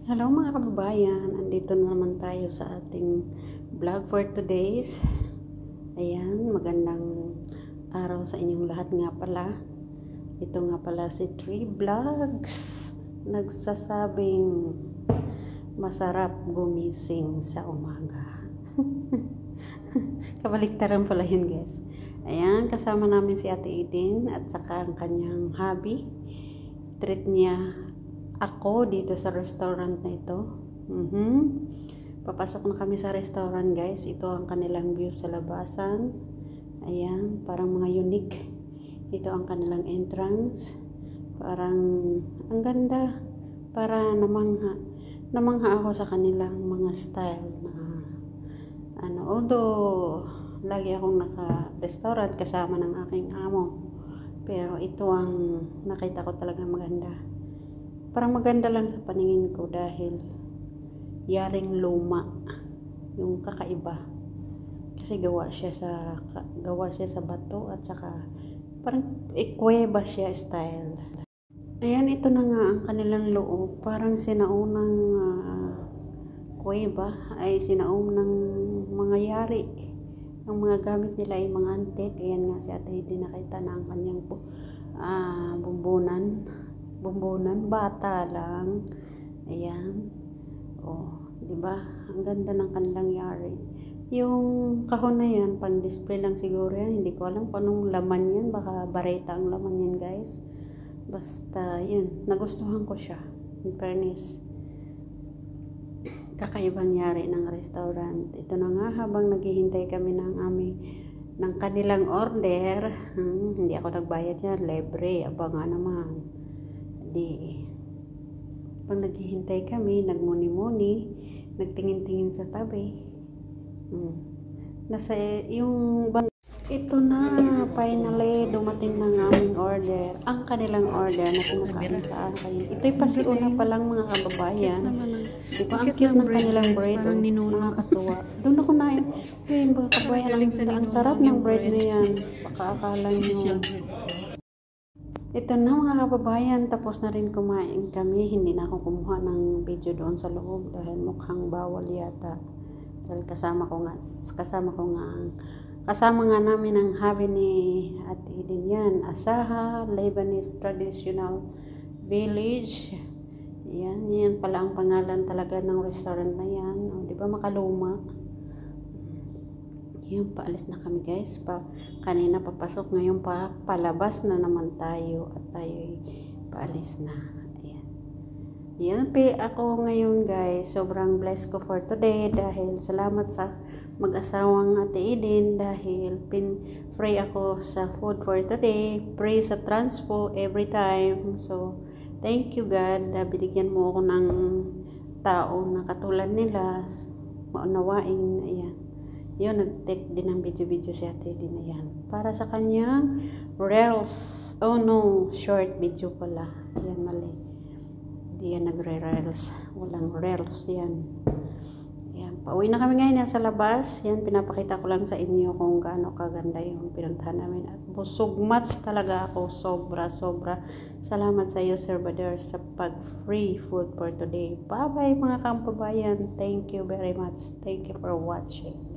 Hello mga kababayan, andito na naman tayo sa ating vlog for today's. Ayan, magandang araw sa inyong lahat nga pala. Ito nga pala si Tree Vlogs, nagsasabing masarap gumising sa umaga. Kabaliktaran pala yun guys. Ayan, kasama namin si Ate Eden at saka ang kanyang hubby. Treat niya ako dito sa restaurant na ito. Papasok na kami sa restaurant guys. Ito ang kanilang view sa labasan. Ayan, parang mga unique. Ito ang kanilang entrance. Parang ang ganda. Para namangha ako sa kanilang mga style na although lagi akong naka-restaurant kasama ng aking amo. Pero ito ang nakita ko talaga maganda. Parang maganda lang sa paningin ko dahil yaring luma yung kakaiba. Kasi gawa siya sa bato at saka parang kuweba siya style. Ayan, ito na nga ang kanilang loob. Parang sinaunang kuweba ay sinaunang mga yari. Ang mga gamit nila ay mga antique. Ayan nga si Ate Eden, nakita na ang kanyang bumbunan, bata lang. Ayan. Oh, 'di ba? Ang ganda ng kanilang yari. Yung kahon na 'yan, pang display lang siguro 'yan. Hindi ko alam kung anong laman 'yan, baka bareta ang laman 'yan, guys. Basta 'yun, nagustuhan ko siya. In fairness, kakaibang yari ng restaurant. Ito na nga, habang naghihintay kami ng kanilang order, hindi ako nagbayad yan, libre, aba nga naman. Pag naghihintay kami, nagmuni-muni, nagtingin-tingin sa tabi. Ito na, finally, dumating ng aming order. Ang kanilang order na pinakain sa akin. Ito'y pasiuna pa lang mga kababayan. Di ba, ang cute ng kanilang bread. Nakakatuwa. Doon ako na mga kababayan, ang sarap ng bread na yan. Baka akala nyo. Ito na mga kababayan, tapos na rin kumain kami. Hindi na ako kumuha ng video doon sa loob dahil mukhang bawal yata. Dahil kasama nga namin ang hubby ni Ate Eden yan. Asaha Lebanese Traditional Village. Yan pala ang pangalan talaga ng restaurant na yan. O, di ba makaluma? Yan, paalis na kami guys. Kanina papasok, ngayon palabas na naman tayo at tayo paalis na. Ayan. Yan, ako ngayon guys, sobrang blessed ko for today dahil salamat sa mag-asawang Ate Eden dahil free ako sa food for today, free sa transpo every time. So, thank you God na binigyan mo ako ng tao na katulad nila, maunawain. Ayan. Yun, nag-take din ng video si Ate Eden na yan. Para sa kanyang reels. Oh no, short video pala. Yan, mali. Hindi yan nagre-reels. Walang reels yan. Yan, pauwi na kami ngayon sa labas. Yan, pinapakita ko lang sa inyo kung gaano kaganda yung pinuntahan namin. At busog mats talaga ako. Sobra. Salamat sa iyo, Sir Bader, sa pag-free food for today. Bye-bye mga kababayan. Thank you very much. Thank you for watching.